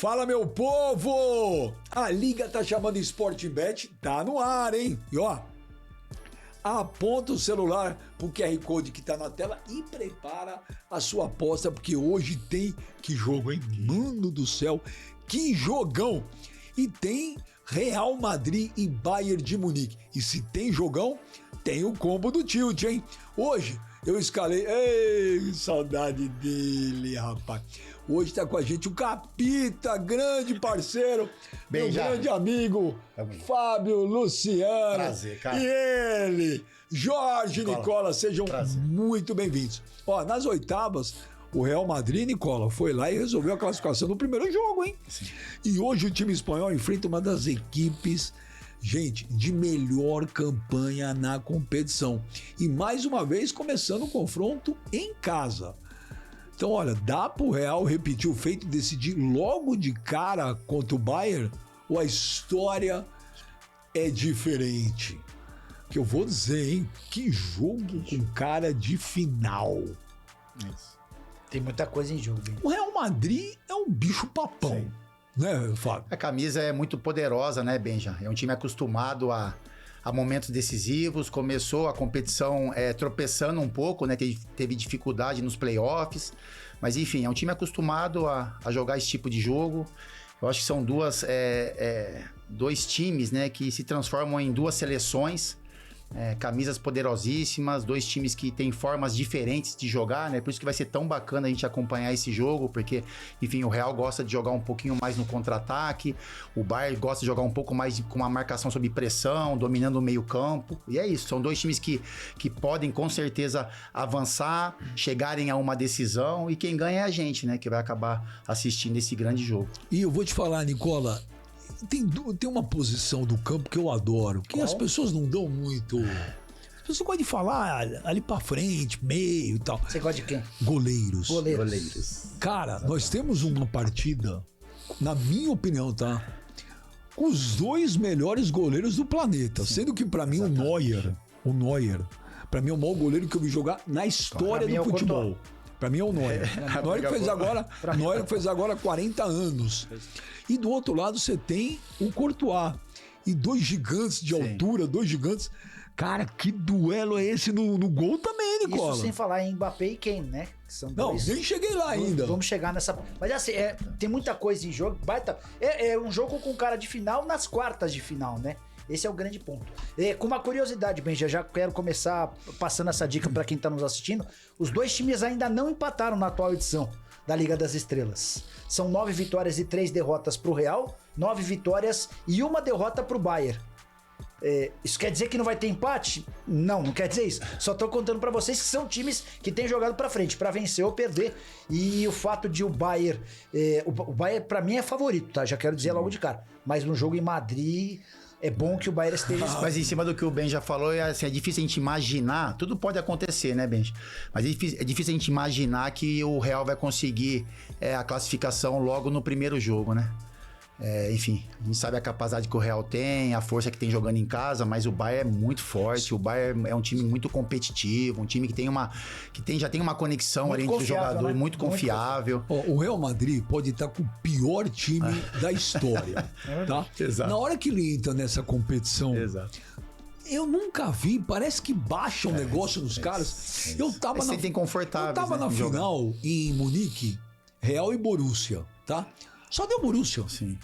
Fala, meu povo! A Liga tá chamando Sportbet, tá no ar, hein? E ó, aponta o celular pro QR Code que tá na tela e prepara a sua aposta, porque hoje tem... Que jogo, hein? Mano do céu, que jogão! E tem Real Madrid e Bayern de Munique. E se tem jogão, tem o combo do Tilt, hein? Hoje eu escalei... Ei, saudade dele, rapaz. Hoje tá com a gente o Capita, grande parceiro, meu grande amigo, Fábio Luciano. Prazer, cara. E ele, Jorge Nicola, sejam muito bem-vindos. Ó, nas oitavas, o Real Madrid, Nicola, foi lá e resolveu a classificação no primeiro jogo, hein? Sim. E hoje o time espanhol enfrenta uma das equipes, gente, de melhor campanha na competição. E mais uma vez começando o confronto em casa. Então, olha, dá pro Real repetir o feito e decidir logo de cara contra o Bayern, ou a história é diferente? Que eu vou dizer, hein? Que jogo com cara de final. Isso. Tem muita coisa em jogo. Hein? O Real Madrid é um bicho papão, sim, né, Fábio? A camisa é muito poderosa, né, Benja? É um time acostumado a momentos decisivos, começou a competição tropeçando um pouco, né? Teve dificuldade nos playoffs, mas enfim, é um time acostumado a jogar esse tipo de jogo. Eu acho que são dois times, né, que se transformam em duas seleções, camisas poderosíssimas, dois times que têm formas diferentes de jogar, né? Por isso que vai ser tão bacana a gente acompanhar esse jogo, porque, enfim, o Real gosta de jogar um pouquinho mais no contra-ataque, o Bayern gosta de jogar um pouco mais com uma marcação sob pressão, dominando o meio-campo, e é isso, são dois times que podem com certeza avançar, chegarem a uma decisão, e quem ganha é a gente, né? Que vai acabar assistindo esse grande jogo. E eu vou te falar, Nicola, tem uma posição do campo que eu adoro, que as pessoas não dão muito. As pessoas gostam de falar ali pra frente, meio e tal. Você gosta de quem? Goleiros. Cara, nós temos uma partida, na minha opinião, tá? Com os dois melhores goleiros do planeta. Sim, sendo que pra mim o Neuer, pra mim é o maior goleiro que eu vi jogar na história do futebol. Pra mim é o Neuer. Neuer que fez agora 40 anos. E do outro lado você tem o Courtois. E dois gigantes de altura, dois gigantes. Cara, que duelo é esse no gol também, Nicola? Isso sem falar em Mbappé e Kane, né? Que são dois... nem cheguei lá ainda. Vamos chegar nessa... Mas assim, tem muita coisa em jogo. É um jogo com cara de final nas quartas de final, né? Esse é o grande ponto. Com uma curiosidade, Benja, já quero começar passando essa dica para quem tá nos assistindo. Os dois times ainda não empataram na atual edição da Liga das Estrelas. São 9 vitórias e 3 derrotas pro Real, 9 vitórias e 1 derrota pro Bayern. Isso quer dizer que não vai ter empate? Não quer dizer isso. Só tô contando pra vocês que são times que têm jogado pra frente, pra vencer ou perder. E o fato de o Bayern... o Bayern pra mim é favorito, tá? Já quero dizer logo de cara. Mas no jogo em Madrid... É bom que o Bayern esteja... Mas em cima do que o Ben já falou, assim, é difícil a gente imaginar, tudo pode acontecer, né, Ben? Mas é difícil a gente imaginar que o Real vai conseguir a classificação logo no primeiro jogo, né? Enfim, a gente sabe a capacidade que o Real tem, a força que tem jogando em casa, mas o Bayern é muito forte, o Bayern é um time muito competitivo, um time que já tem uma conexão ali entre os jogadores, né? Muito confiável. O Real Madrid pode estar com o pior time da história, tá? Exato. Na hora que ele entra nessa competição, exato, eu nunca vi, parece que baixa o negócio dos caras. Eu tava na final em Munique, Real e Borussia, tá? Só deu Borussia. Sim.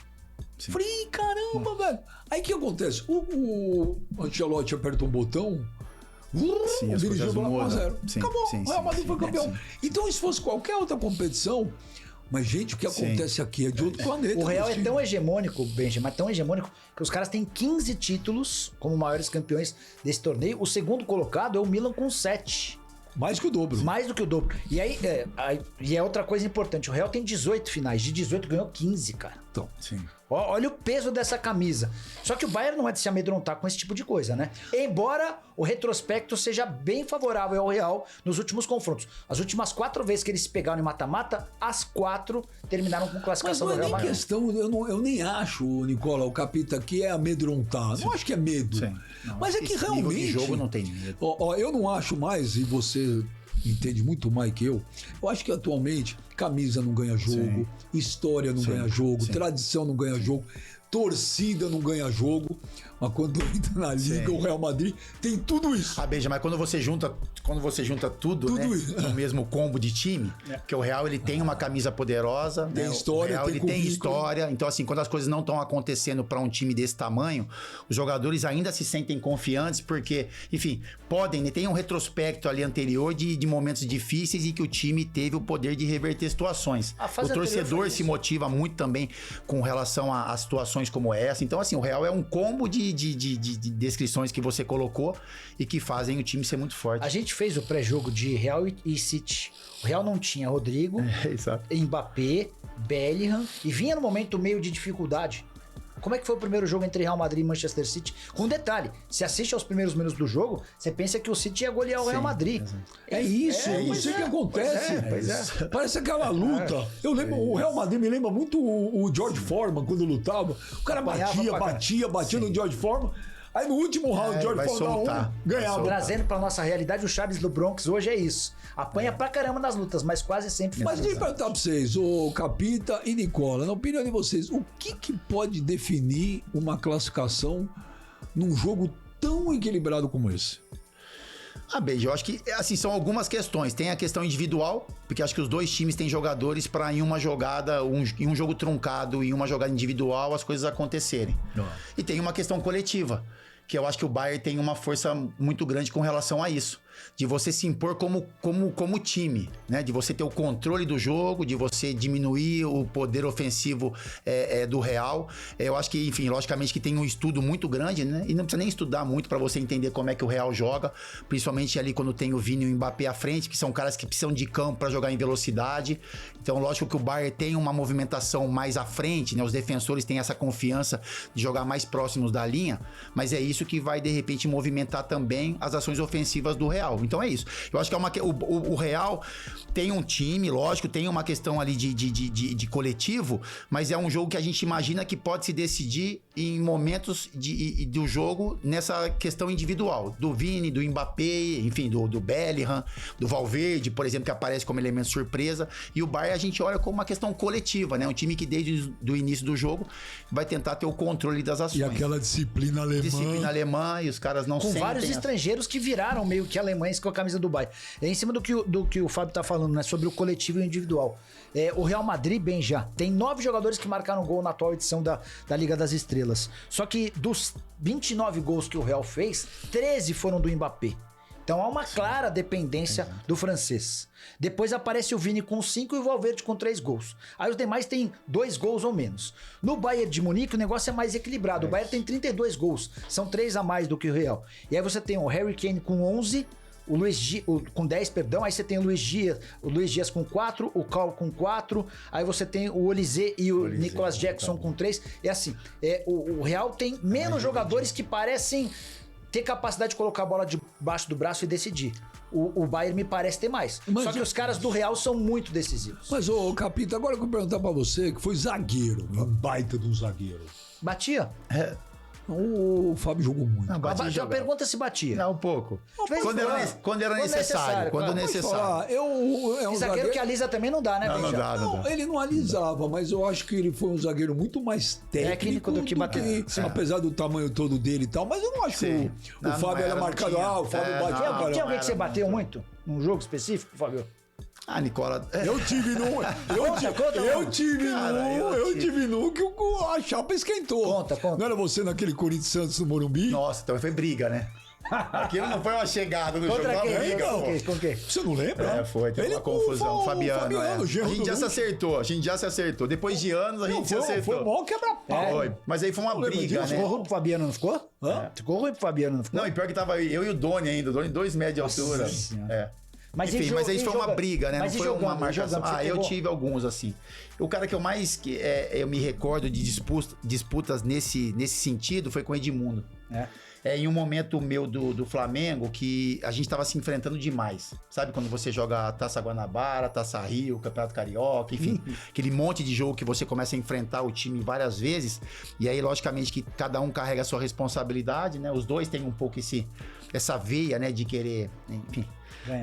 Falei, caramba, velho. Aí o que acontece? O Ancelotti aperta um botão, dirigiu para 1-0. Acabou, o Real Madrid foi campeão. Então, se fosse qualquer outra competição, mas, gente, o que acontece aqui é de outro planeta. O Real é tão hegemônico, Benjamin, mas tão hegemônico, que os caras têm 15 títulos como maiores campeões desse torneio. O segundo colocado é o Milan com 7. Mais que o dobro. Mais do que o dobro. E aí, outra coisa importante. O Real tem 18 finais. De 18 ganhou 15, cara. Então, sim. Olha o peso dessa camisa. Só que o Bayern não é de se amedrontar com esse tipo de coisa, né? Embora o retrospecto seja bem favorável ao Real nos últimos confrontos. As últimas 4 vezes que eles se pegaram em mata-mata, as 4 terminaram com classificação do Real. Mas não é nem questão, eu nem acho, Nicola, o Capita, que é amedrontar. Sim. Não acho que é medo. Sim. Não, mas é que realmente... Nível de jogo não tem medo. Eu não acho mais, e você entende muito mais que eu acho que atualmente, camisa não ganha jogo, história não ganha jogo, sim. tradição não ganha jogo, torcida não ganha jogo. Mas quando entra na Liga, o Real Madrid tem tudo isso. Ah, Benja, mas quando você junta tudo né, isso. no mesmo combo de time, porque o Real ele tem uma camisa poderosa, Tem né, história, o Real tem ele tem currículo. história, então assim, quando as coisas não estão acontecendo para um time desse tamanho, os jogadores ainda se sentem confiantes porque, enfim, podem, né, tem um retrospecto ali anterior de momentos difíceis e que o time teve o poder de reverter situações. A O fase anterior torcedor foi se isso. motiva muito também com relação a situações como essa. Então, assim, o Real é um combo de descrições que você colocou e que fazem o time ser muito forte. A gente fez o pré-jogo de Real e City. O Real não tinha Rodrigo, Exato. Mbappé, Bellingham e vinha no momento meio de dificuldade. Como é que foi o primeiro jogo entre Real Madrid e Manchester City? Com um detalhe, se assiste aos primeiros minutos do jogo, você pensa que o City ia golear o Real Madrid. É isso, não sei o que acontece. Parece aquela luta. Eu lembro, o Real Madrid me lembra muito o George Foreman quando lutava. O cara batia no George Foreman. Aí no último round, o George vai Foreman soltar. ganhava. Trazendo pra nossa realidade, o Charles do Bronx hoje é isso. Apanha pra caramba nas lutas, mas quase sempre Mas deixa eu perguntar pra vocês, o Capita e Nicola, na opinião de vocês, o que pode definir uma classificação num jogo tão equilibrado como esse? Ah, Beija, eu acho que assim, são algumas questões. Tem a questão individual, porque acho que os dois times têm jogadores para em uma jogada, em um jogo truncado, em uma jogada individual, as coisas acontecerem. E tem uma questão coletiva, que eu acho que o Bayern tem uma força muito grande com relação a isso. De você se impor como time, né? De você ter o controle do jogo, de você diminuir o poder ofensivo do Real. Eu acho que, enfim, logicamente que tem um estudo muito grande, né? E não precisa nem estudar muito para você entender como é que o Real joga, principalmente ali quando tem o Vini e o Mbappé à frente, que são caras que precisam de campo para jogar em velocidade. Então, lógico que o Bayern tem uma movimentação mais à frente, né? Os defensores têm essa confiança de jogar mais próximos da linha, mas é isso que vai, de repente, movimentar também as ações ofensivas do Real. Então é isso. Eu acho que o Real tem um time, lógico, tem uma questão ali de coletivo, mas é um jogo que a gente imagina que pode se decidir em momentos do jogo nessa questão individual. Do Vini, do Mbappé, enfim, do Bellingham, do Valverde, por exemplo, que aparece como elemento surpresa. E o Bayern a gente olha como uma questão coletiva, né? Um time que desde o início do jogo vai tentar ter o controle das ações. E aquela disciplina alemã. Disciplina alemã, e os caras não com sentem vários estrangeiros que viraram meio que alemães com a camisa do Bayern. É em cima do que o Fábio tá falando, né? Sobre o coletivo e o individual. O Real Madrid, bem já, tem 9 jogadores que marcaram gol na atual edição da Liga das Estrelas. Só que dos 29 gols que o Real fez, 13 foram do Mbappé. Então há uma clara dependência do francês. Depois aparece o Vini com 5 e o Valverde com 3 gols. Aí os demais têm 2 gols ou menos. No Bayern de Munique o negócio é mais equilibrado. O Bayern tem 32 gols, são 3 a mais do que o Real. E aí você tem o Harry Kane com 11, o Luiz Dias, com 10, perdão, aí você tem o Luiz Dias com 4, o Cal com 4, aí você tem o Olise e o Nicolas Jackson com 3. É assim, o Real tem menos jogadores que parecem ter capacidade de colocar a bola debaixo do braço e decidir. O Bayern me parece ter mais. Só que os caras do Real são muito decisivos. Mas, ô Capita, agora que eu vou perguntar pra você, que foi zagueiro, um baita de um zagueiro. Batia? O Fábio jogou muito. Já pergunta se batia. Não, um pouco. Quando era necessário. claro. É um zagueiro que alisa também não dá, né, Não Benja? dá. Não, ele não alisava, mas eu acho que ele foi um zagueiro muito mais técnico do que bater. apesar do tamanho todo dele e tal. Mas eu não acho que o Fábio era marcado. O Fábio batia. Tinha alguém que você bateu muito? Num jogo específico, Fábio? Ah, Nicola... Eu tive num. Eu tive num que a chapa esquentou. Conta. Não era você naquele Corinthians Santos no Morumbi? Nossa, então foi briga, né? Aquilo não foi uma chegada no jogo, Contra foi quem? uma briga, pô. Com quem? Você não lembra? Foi, teve uma confusão. Fabiano, o a genro gente do já se Lúcio. acertou, Depois de anos, a gente se acertou. Foi mó quebra-pau. Foi. Mas aí foi uma briga, né? Ficou ruim pro Fabiano, não ficou? Ficou ruim pro Fabiano, não ficou? Não, e pior que tava eu e o Doni ainda. O Doni 2 metros de altura. Mas enfim, mas aí foi uma briga, né? Mas não foi uma marcação. Eu pegou? tive alguns, assim. O cara que eu mais eu me recordo de disputas nesse sentido foi com o Edmundo. Em um momento meu do Flamengo que a gente tava se enfrentando demais. Sabe quando você joga Taça Guanabara, Taça Rio, Campeonato Carioca, enfim, aquele monte de jogo que você começa a enfrentar o time várias vezes. E aí, logicamente, que cada um carrega a sua responsabilidade, né? Os dois têm um pouco essa veia, né, de querer, enfim,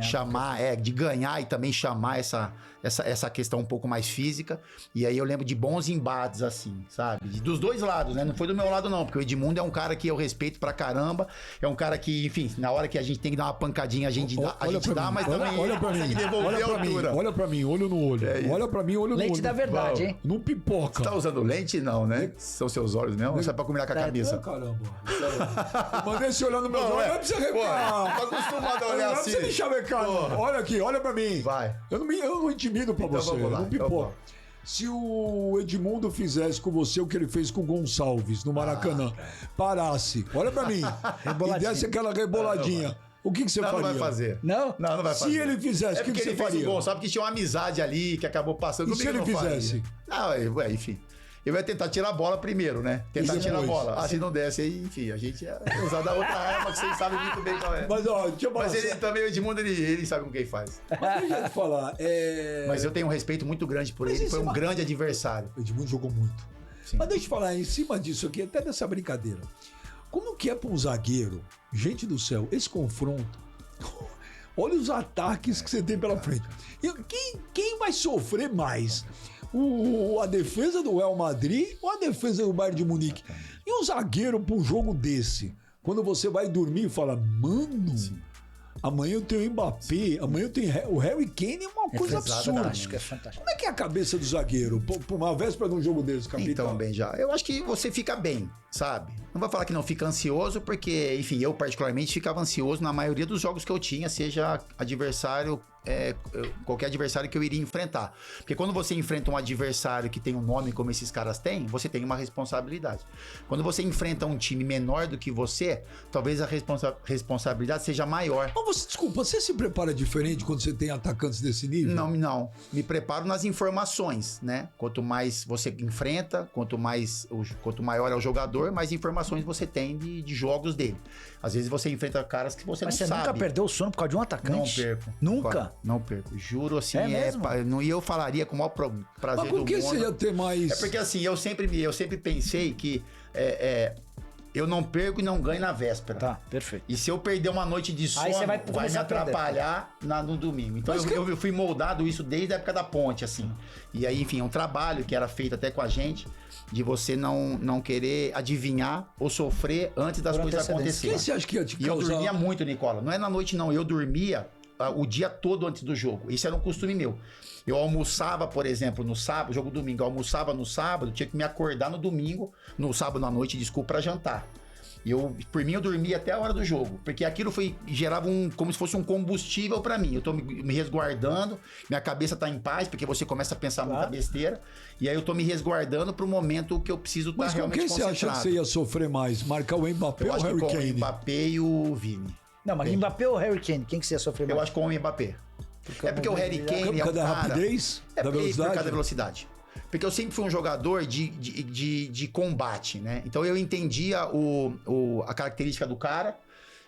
chamar, de ganhar e também chamar essa questão um pouco mais física. E aí eu lembro de bons embates, assim, sabe? Dos dois lados, né? Não foi do meu lado, não, porque o Edmundo é um cara que eu respeito pra caramba. É um cara que, enfim, na hora que a gente tem que dar uma pancadinha, a gente dá, mas também olha pra consegue mim, devolver a altura. olha pra mim, olho no olho. Olha pra mim, olho no olho. Lente da verdade, hein? Não pipoca. Você tá usando lente? Não, né? São seus olhos mesmo? Ou só é pra combinar com a cabeça? Caramba. Mandei você olhando nos meus olhos, não é pra você Tá acostumado a olhar assim. Não é pra você me chavecar. Olha aqui, olha pra mim. Vai. Eu não intimido pra Então você. vamos lá, Não pipoca. Se o Edmundo fizesse com você o que ele fez com o Gonçalves no Maracanã, parasse, olha pra mim, e desse aquela reboladinha, o que você faria? Não vai fazer. Não? Não vai fazer. Se ele fizesse, o que você faria? Gol, só porque tinha uma amizade ali que acabou passando. E se ele fizesse? Não, enfim. Eu ia tentar tirar a bola primeiro, né? Tentar tirar a bola. Se não desse, aí, enfim, a gente ia usar da outra arma que vocês sabem muito bem qual é. Mas, ó, deixa eu falar. Mas ele também, o Edmundo, ele sabe com quem faz. Mas deixa eu te falar. Mas eu tenho um respeito muito grande por ele. Foi um grande adversário. O Edmundo jogou muito. Sim. Mas deixa eu te falar, em cima disso aqui, até dessa brincadeira. Como que é para um zagueiro? Gente do céu, esse confronto. Olha os ataques que você tem pela frente. E quem vai sofrer mais? A defesa do Real Madrid ou a defesa do Bayern de Munique? E um zagueiro para um jogo desse? Quando você vai dormir e fala, mano, amanhã eu tenho o Mbappé, amanhã eu tenho o Harry Kane, é uma coisa absurda. É fantástico. Como é que é a cabeça do zagueiro por uma véspera de um jogo desse, capitão? Então, Benja, eu acho que você fica bem, sabe? Não vou falar que não fica ansioso, porque, enfim, eu particularmente ficava ansioso na maioria dos jogos que eu tinha, seja adversário, qualquer adversário que eu iria enfrentar. Porque quando você enfrenta um adversário que tem um nome como esses caras têm, você tem uma responsabilidade. Quando você enfrenta um time menor do que você, talvez a responsabilidade seja maior. Mas desculpa, você se prepara diferente quando você tem atacantes desse nível? Não. Me preparo nas informações, né? Quanto mais você enfrenta, quanto maior é o jogador, mais informações você tem de jogos dele. Às vezes você enfrenta caras que você não sabe. Mas você nunca perdeu o sono por causa de um atacante? Não perco. Nunca? Não perco. Juro, assim, mesmo? E eu falaria com o maior prazer do mundo. Mas por que você ia ter mais... É porque assim, eu sempre pensei que eu não perco e não ganho na véspera. Tá, perfeito. E se eu perder uma noite de sono, vai me atrapalhar no domingo. Então eu fui moldado isso desde a época da ponte, assim. E aí, enfim, é um trabalho que era feito até com a gente, de você não querer adivinhar ou sofrer antes das coisas acontecerem. Quem você acha que ia te causar? E eu dormia muito, Nicola. Não é na noite, não. Eu dormia o dia todo antes do jogo. Isso era um costume meu. Eu almoçava, por exemplo, no sábado, jogo domingo, eu almoçava no sábado, tinha que me acordar no domingo, no sábado à noite, desculpa, pra jantar. Por mim, eu dormia até a hora do jogo, porque aquilo gerava como se fosse um combustível pra mim. Eu tô me resguardando, minha cabeça tá em paz, porque você começa a pensar muita besteira, e aí eu tô me resguardando pro momento que eu preciso estar realmente concentrado. Mas com quem você acha que você ia sofrer mais? Marcar o Mbappé ou o Harry Kane? O Mbappé e o Vini. Não, mas Mbappé ou Harry Kane? Quem que você ia sofrer mais? Eu acho que com o Mbappé. Porque o Harry Kane é um cara... da rapidez? Da velocidade? Por causa da velocidade. Porque eu sempre fui um jogador de combate, né? Então eu entendia a característica do cara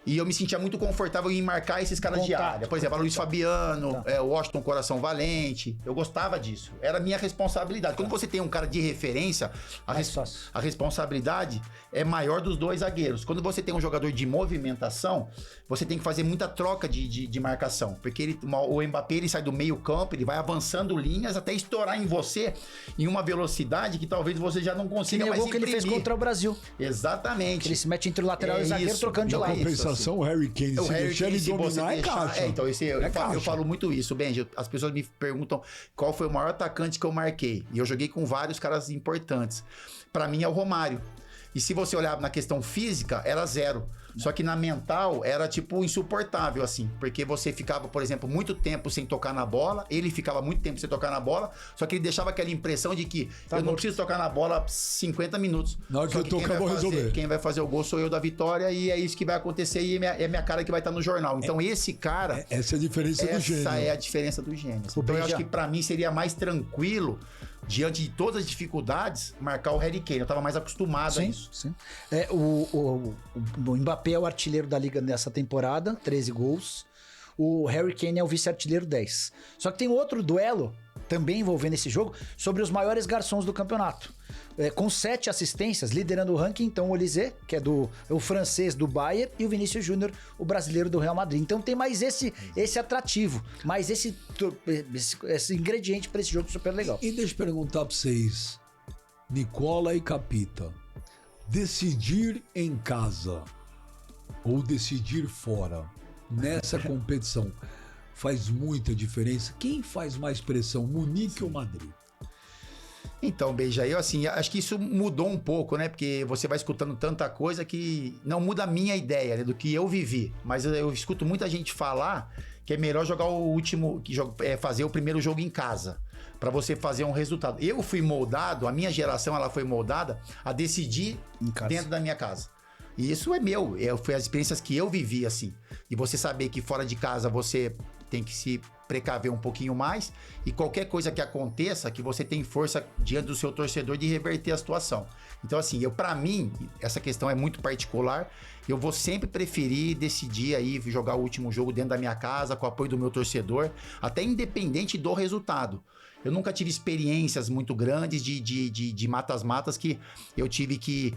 e eu me sentia muito confortável em marcar esses caras de área. Por exemplo, o Luiz Fabiano, o Washington Coração Valente. Eu gostava disso. Era a minha responsabilidade. Quando você tem um cara de referência, a responsabilidade é maior dos dois zagueiros. Quando você tem um jogador de movimentação, você tem que fazer muita troca de marcação. Porque o Mbappé ele sai do meio campo, ele vai avançando linhas até estourar em você em uma velocidade que talvez você já não consiga mais imprimir. Que ele fez contra o Brasil. Exatamente. Que ele se mete entre o lateral e o zagueiro trocando de lado. O Harry Kane, se deixar ele dominar, é caixa. Então, eu falo muito isso, Benji. As pessoas me perguntam qual foi o maior atacante que eu marquei. E eu joguei com vários caras importantes. Pra mim é o Romário. E se você olhar na questão física, era 0. Só que na mental era tipo insuportável, assim. Porque você ficava, por exemplo, muito tempo sem tocar na bola. Ele ficava muito tempo sem tocar na bola. Só que ele deixava aquela impressão de que eu não preciso tocar na bola 50 minutos. Na hora que eu tocar, eu vou resolver. Quem vai fazer o gol sou eu da vitória. E é isso que vai acontecer. E é minha cara que vai estar no jornal. Então esse cara... Essa é a diferença do gênio. Essa é a diferença do gênio. Então eu acho que pra mim seria mais tranquilo, diante de todas as dificuldades, marcar o Harry Kane. Eu tava mais acostumado a isso. Sim. O Mbappé é o artilheiro da Liga nessa temporada, 13 gols. o Harry Kane é o vice-artilheiro 10. Só que tem outro duelo, também envolvendo esse jogo, sobre os maiores garçons do campeonato. Com 7 assistências, liderando o ranking, então o Olise, que é o francês do Bayern, e o Vinícius Júnior, o brasileiro do Real Madrid. Então tem mais esse atrativo, mais esse ingrediente para esse jogo super legal. E deixa eu perguntar para vocês, Nicola e Capita, decidir em casa ou decidir fora nessa competição faz muita diferença? Quem faz mais pressão, Munique ou Madrid? Então, Beija, eu assim, acho que isso mudou um pouco, né? Porque você vai escutando tanta coisa que não muda a minha ideia, né? Do que eu vivi. Mas eu escuto muita gente falar que é melhor jogar o último, fazer o primeiro jogo em casa, para você fazer um resultado. Eu fui moldado, a minha geração ela foi moldada a decidir dentro da minha casa. E isso é meu, foi as experiências que eu vivi assim. E você saber que fora de casa você tem que se precaver um pouquinho mais e qualquer coisa que aconteça, que você tem força diante do seu torcedor de reverter a situação. Então assim, para mim, essa questão é muito particular, eu vou sempre preferir decidir aí jogar o último jogo dentro da minha casa, com o apoio do meu torcedor, até independente do resultado. Eu nunca tive experiências muito grandes de matas-matas que eu tive que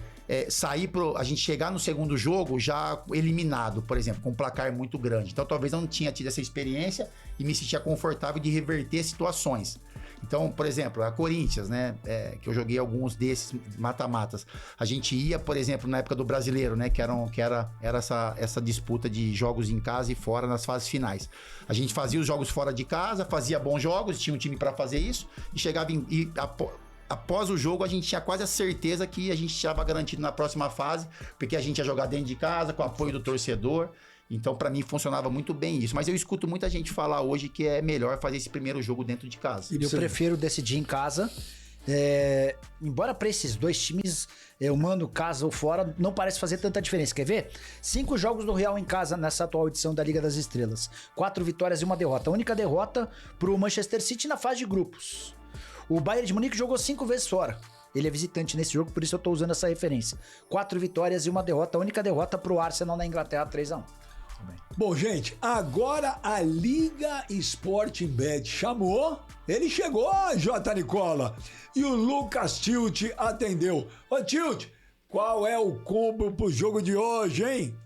sair a gente chegar no segundo jogo já eliminado, por exemplo, com um placar muito grande. Então talvez eu não tinha tido essa experiência e me sentia confortável de reverter situações. Então, por exemplo, a Corinthians, né, que eu joguei alguns desses mata-matas. A gente ia, por exemplo, na época do Brasileiro, né, que era essa disputa de jogos em casa e fora nas fases finais. A gente fazia os jogos fora de casa, fazia bons jogos, tinha um time para fazer isso e chegava após o jogo a gente tinha quase a certeza que a gente estava garantido na próxima fase, porque a gente ia jogar dentro de casa com o apoio do torcedor. Então, para mim, funcionava muito bem isso. Mas eu escuto muita gente falar hoje que é melhor fazer esse primeiro jogo dentro de casa. Eu prefiro decidir em casa. Embora para esses dois times, eu mando casa ou fora, não parece fazer tanta diferença. Quer ver? 5 jogos do Real em casa nessa atual edição da Liga das Estrelas. 4 vitórias e 1 derrota. A única derrota pro Manchester City na fase de grupos. O Bayern de Munique jogou 5 vezes fora. Ele é visitante nesse jogo, por isso eu tô usando essa referência. 4 vitórias e 1 derrota. A única derrota pro Arsenal na Inglaterra, 3-1. Bom, gente, agora a Liga Sporting Bet chamou, ele chegou, J. Nicola, e o Lucas Tilt atendeu. Ô Tilt, qual é o combo pro jogo de hoje, hein?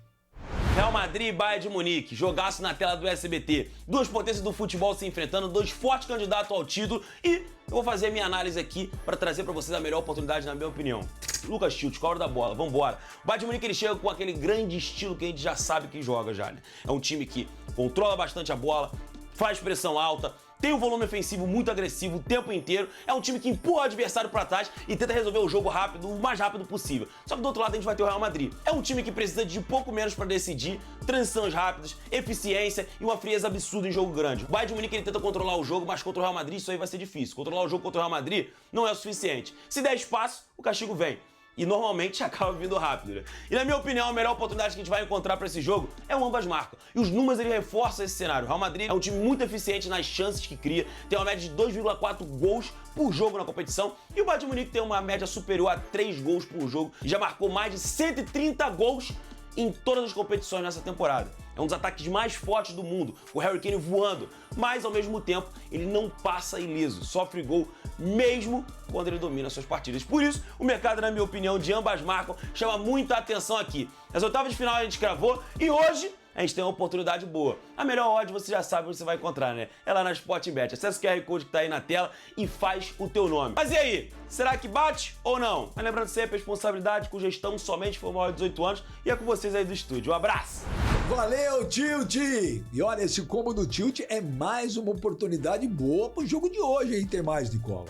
Real Madrid e Bayern de Munique, jogaço na tela do SBT. 2 potências do futebol se enfrentando, 2 fortes candidatos ao título e eu vou fazer a minha análise aqui para trazer para vocês a melhor oportunidade, na minha opinião. Lucas Tilt, com a hora da bola, vambora. O Bayern de Munique ele chega com aquele grande estilo que a gente já sabe que joga já, né? É um time que controla bastante a bola, faz pressão alta, tem um volume ofensivo muito agressivo o tempo inteiro, é um time que empurra o adversário para trás e tenta resolver o jogo rápido, o mais rápido possível. Só que do outro lado a gente vai ter o Real Madrid. É um time que precisa de pouco menos para decidir, transições rápidas, eficiência e uma frieza absurda em jogo grande. O Bayern de Munique ele tenta controlar o jogo, mas contra o Real Madrid isso aí vai ser difícil. Controlar o jogo contra o Real Madrid não é o suficiente. Se der espaço, o castigo vem. E normalmente acaba vindo rápido, né? E na minha opinião, a melhor oportunidade que a gente vai encontrar para esse jogo é o ambas marcam. E os números ele reforçam esse cenário. O Real Madrid é um time muito eficiente nas chances que cria, tem uma média de 2,4 gols por jogo na competição, e o Bayern de Munique tem uma média superior a 3 gols por jogo e já marcou mais de 130 gols em todas as competições nessa temporada. É um dos ataques mais fortes do mundo, o Harry Kane voando, mas ao mesmo tempo ele não passa ileso, sofre gol mesmo quando ele domina suas partidas. Por isso, o mercado, na minha opinião, de ambas marcam, chama muita atenção aqui. Nas oitavas de final a gente cravou e hoje a gente tem uma oportunidade boa. A melhor odd você já sabe onde você vai encontrar, né? É lá na Sportingbet. Acesse o QR Code que tá aí na tela e faz o teu nome. Mas e aí? Será que bate ou não? Mas lembrando sempre, responsabilidade com gestão somente for maior de 18 anos e é com vocês aí do estúdio. Um abraço! Valeu, Tilt! E olha, esse combo do Tilt é mais uma oportunidade boa pro jogo de hoje, hein? Tem mais, Nicola.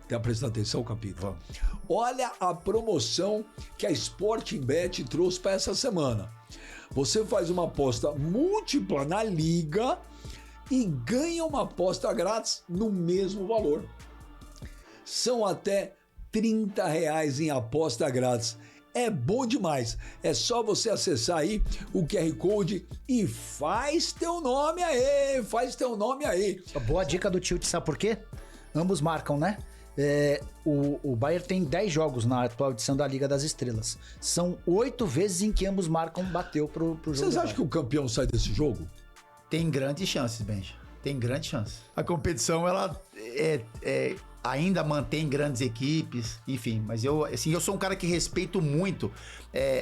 Tá prestando atenção, Capitão? Olha a promoção que a Sportingbet trouxe para essa semana. Você faz uma aposta múltipla na liga e ganha uma aposta grátis no mesmo valor. São até R$30 em aposta grátis. É bom demais. É só você acessar aí o QR Code e faz teu nome aí. Boa dica do Tilt, sabe por quê? Ambos marcam, né? O Bayern tem 10 jogos na atual edição da Liga das Estrelas. São 8 vezes em que ambos marcam, bateu pro jogo. Vocês acham que o campeão sai desse jogo? Tem grandes chances, Benja. Tem grandes chances. A competição, ela ainda mantém grandes equipes, enfim. Mas eu sou um cara que respeito muito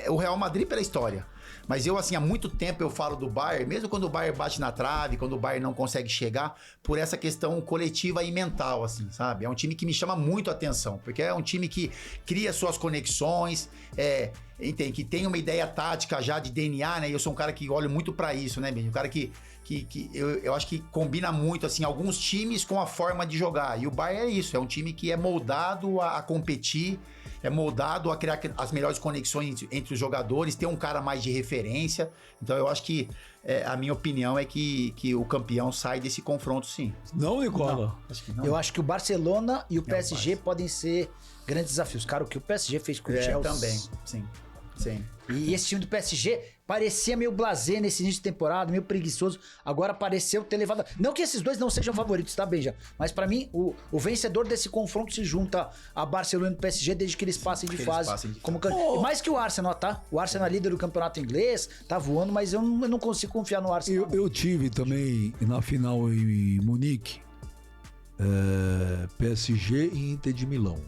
o Real Madrid pela história. Mas eu, assim, há muito tempo eu falo do Bayern, mesmo quando o Bayern bate na trave, quando o Bayern não consegue chegar, por essa questão coletiva e mental, assim, sabe? É um time que me chama muito a atenção, porque é um time que cria suas conexões, entende? Que tem uma ideia tática já de DNA, né? E eu sou um cara que olho muito pra isso, né, Ben? Um cara que eu acho que combina muito, assim, alguns times com a forma de jogar. E o Bayern é isso, é um time que é moldado a competir, é moldado a criar as melhores conexões entre os jogadores, ter um cara mais de referência. Então eu acho que a minha opinião é que o campeão sai desse confronto, sim. Não, Nicola? Acho que não. Eu acho que o Barcelona e o PSG podem ser grandes desafios. Cara, o que o PSG fez com o Chelsea... Também, sim. E esse time do PSG parecia meio blasé nesse início de temporada, meio preguiçoso. Agora pareceu ter levado... Não que esses dois não sejam favoritos, tá, Benja? Mas pra mim, o vencedor desse confronto se junta a Barcelona e o PSG desde que eles passem de fase. Mais que o Arsenal, tá? O Arsenal é líder do campeonato inglês, tá voando, mas eu não consigo confiar no Arsenal. Eu tive também na final em Munique, PSG e Inter de Milão.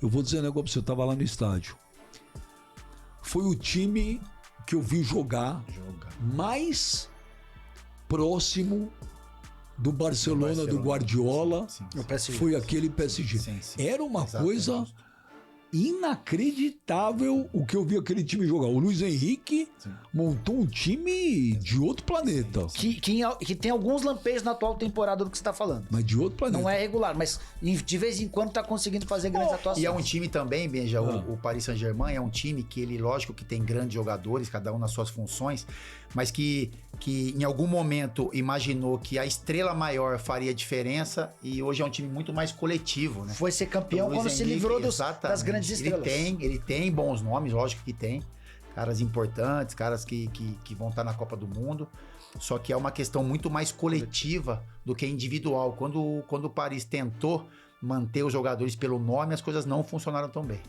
Eu vou dizer um negócio pra você, eu tava lá no estádio. Foi o time que eu vi jogar mais próximo do Barcelona, do Guardiola. Sim. Foi aquele PSG. Sim. Era uma Exatamente. coisa inacreditável o que eu vi aquele time jogar. O Luiz Henrique montou um time de outro planeta. Que tem alguns lampejos na atual temporada do que você tá falando. Mas de outro planeta. Não é regular, mas de vez em quando tá conseguindo fazer grandes atuações. E é um time também, Benja, o Paris Saint-Germain é um time que ele, lógico que tem grandes jogadores, cada um nas suas funções, mas que em algum momento imaginou que a estrela maior faria diferença e hoje é um time muito mais coletivo, né? Foi ser campeão Então, quando Luiz se Henrique, livrou das exatamente. grandes estrelas. Ele tem bons nomes, lógico que tem. Caras importantes, caras que vão estar na Copa do Mundo. Só que é uma questão muito mais coletiva do que individual. Quando o Paris tentou manter os jogadores pelo nome, as coisas não funcionaram tão bem.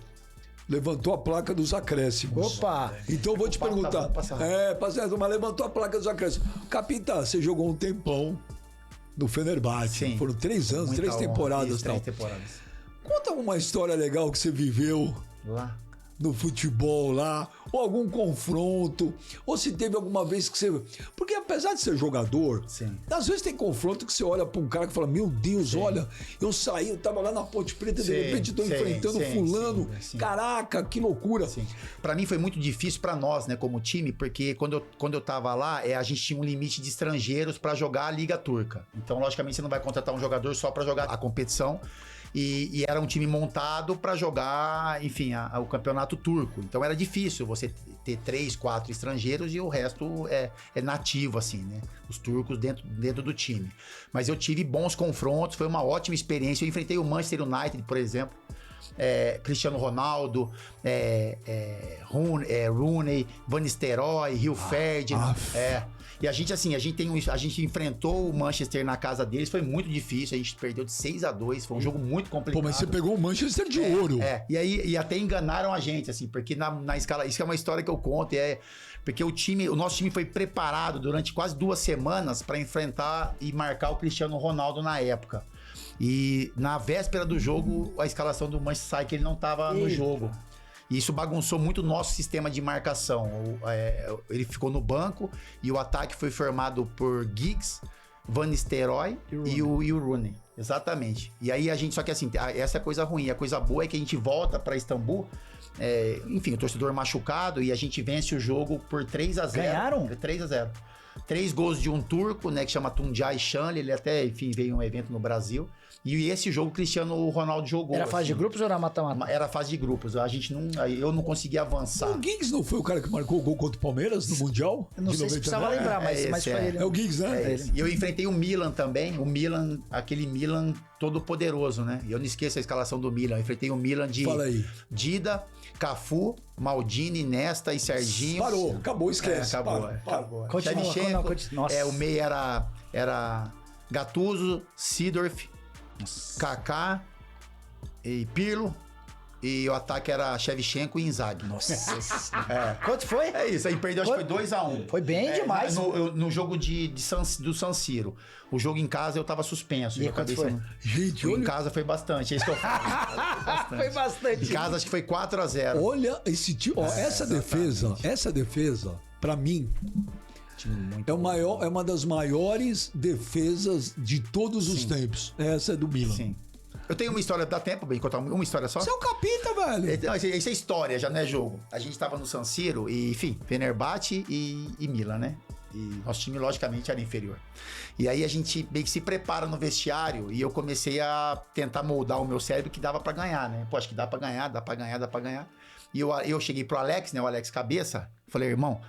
Levantou a placa dos acréscimos. Opa! Então eu vou te O papo tá perguntar. bom, passa rápido. Mas levantou a placa dos acréscimos. Capitã, você jogou um tempão no Fenerbahçe. Sim. Foram 3 anos, Muita 3 honra. temporadas e Isso, tal. 3 temporadas. Conta uma história legal que você viveu Lá. no futebol lá, ou algum confronto, ou se teve alguma vez que você... Porque apesar de ser jogador, Sim. às vezes tem confronto que você olha pra um cara que fala, meu Deus, olha, eu tava lá na Ponte Preta e de repente tô enfrentando fulano, sim. caraca, que loucura. Sim. Pra mim foi muito difícil pra nós, né, como time, porque quando eu tava lá, a gente tinha um limite de estrangeiros pra jogar a Liga Turca. Então, logicamente, você não vai contratar um jogador só pra jogar a competição. E era um time montado para jogar, enfim, o campeonato turco. Então era difícil você ter 3, 4 estrangeiros e o resto é nativo, assim, né? Os turcos dentro do time. Mas eu tive bons confrontos, foi uma ótima experiência. Eu enfrentei o Manchester United, por exemplo. Cristiano Ronaldo, Rooney, Van Nistelrooy, Rio Ferdinand. E a gente enfrentou o Manchester na casa deles, foi muito difícil, a gente perdeu de 6-2, foi um jogo muito complicado. Pô, mas você pegou o Manchester de ouro. E até enganaram a gente, assim, porque na escala, isso é uma história que eu conto, porque o nosso time foi preparado durante quase 2 semanas para enfrentar e marcar o Cristiano Ronaldo na época. E na véspera do jogo, a escalação do Manchester sai que ele não estava no jogo. E isso bagunçou muito o nosso sistema de marcação. Ele ficou no banco e o ataque foi formado por Giggs, Van Nistelrooy e o Rooney. Exatamente. E aí só que assim, essa é a coisa ruim. A coisa boa é que a gente volta para Istambul, enfim, o torcedor machucado, e a gente vence o jogo por 3-0. Ganharam? 3-0. 3 gols de um turco, né, que chama Tuncay Şanlı, ele até, enfim, veio em um evento no Brasil. E esse jogo o Cristiano Ronaldo jogou. Era fase de grupos ou era mata-mata? Era fase de grupos. Eu não conseguia avançar. O Giggs não foi o cara que marcou o gol contra o Palmeiras no Mundial? Eu não sei se precisava lembrar, mas foi ele. É o Giggs, né? E eu enfrentei o Milan também. O Milan, aquele Milan todo poderoso, né? E eu não esqueço a escalação do Milan. Eu enfrentei o Milan de Fala aí. Dida, Cafu, Maldini, Nesta e Serginho. Parou, acabou, esquece. Acabou. Continua. O meia era Gattuso, Seedorf, Kaká e Pirlo e o ataque era Shevchenko e Inzaghi. Nossa. Quanto foi? É isso, aí perdeu, acho que foi 2-1. Foi bem demais. No jogo do San Siro. O jogo em casa eu tava suspenso. E quanto foi? Gente, Em olha, casa foi bastante, é isso que eu falo. Foi bastante. Em casa acho que foi 4-0. olha esse tipo, ó, essa defesa, pra mim, é uma das maiores defesas de todos os tempos. Essa é do Milan. Sim. Eu tenho uma história, dá tempo pra contar uma história só? Você é o capita, velho. Não, isso é história, já não é jogo. A gente tava no San Siro e, enfim, Fenerbahçe e Milan, né? E nosso time, logicamente, era inferior. E aí a gente meio que se prepara no vestiário e eu comecei a tentar moldar o meu cérebro que dava pra ganhar, né? Pô, acho que dá pra ganhar. E eu cheguei pro Alex, né? O Alex Cabeça. Falei, irmão,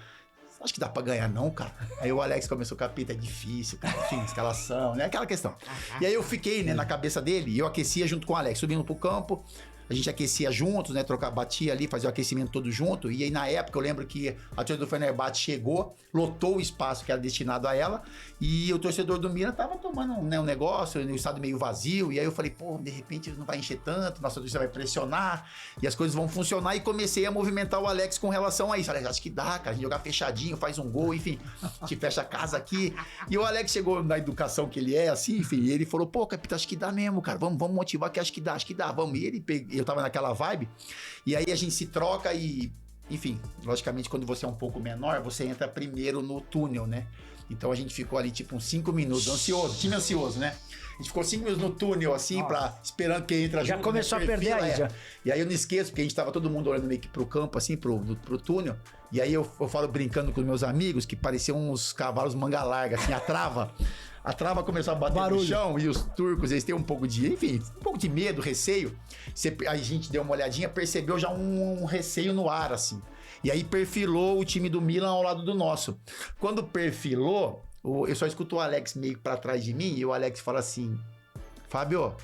acho que dá pra ganhar não, cara. Aí o Alex começou, capita, é difícil, cara. Enfim, escalação, né? Aquela questão. E aí eu fiquei, né, na cabeça dele e eu aquecia junto com o Alex, subindo pro campo. A gente aquecia juntos, né? Batia ali, fazia o aquecimento todo junto. E aí, na época, eu lembro que a torcida do Fenerbahçe chegou, lotou o espaço que era destinado a ela. E o torcedor do Milan tava tomando um negócio, no estado meio vazio. E aí eu falei, pô, de repente não vai encher tanto, nossa torcida vai pressionar e as coisas vão funcionar. E comecei a movimentar o Alex com relação a isso. Falei, acho que dá, cara, a gente jogar fechadinho, faz um gol, enfim, a gente fecha a casa aqui. E o Alex chegou na educação que ele é, assim, enfim, e ele falou, pô, capitão, acho que dá mesmo, cara, vamos motivar que acho que dá, vamos. E ele eu tava naquela vibe, e aí a gente se troca e, enfim, logicamente quando você é um pouco menor, você entra primeiro no túnel, né? Então a gente ficou ali tipo uns 5 minutos, ansioso, time ansioso, né? A gente ficou 5 minutos no túnel, assim, esperando que entra junto. Já começou a perder aí, já. E aí eu não esqueço, porque a gente tava todo mundo olhando meio que pro campo, assim, pro túnel. E aí eu falo brincando com os meus amigos, que pareciam uns cavalos manga larga, assim, a trava começou a bater no chão e os turcos, eles têm um pouco de medo, receio. A gente deu uma olhadinha, percebeu já um receio no ar, assim. E aí perfilou o time do Milan ao lado do nosso. Quando perfilou, eu só escuto o Alex meio pra trás de mim e o Alex fala assim, Fábio,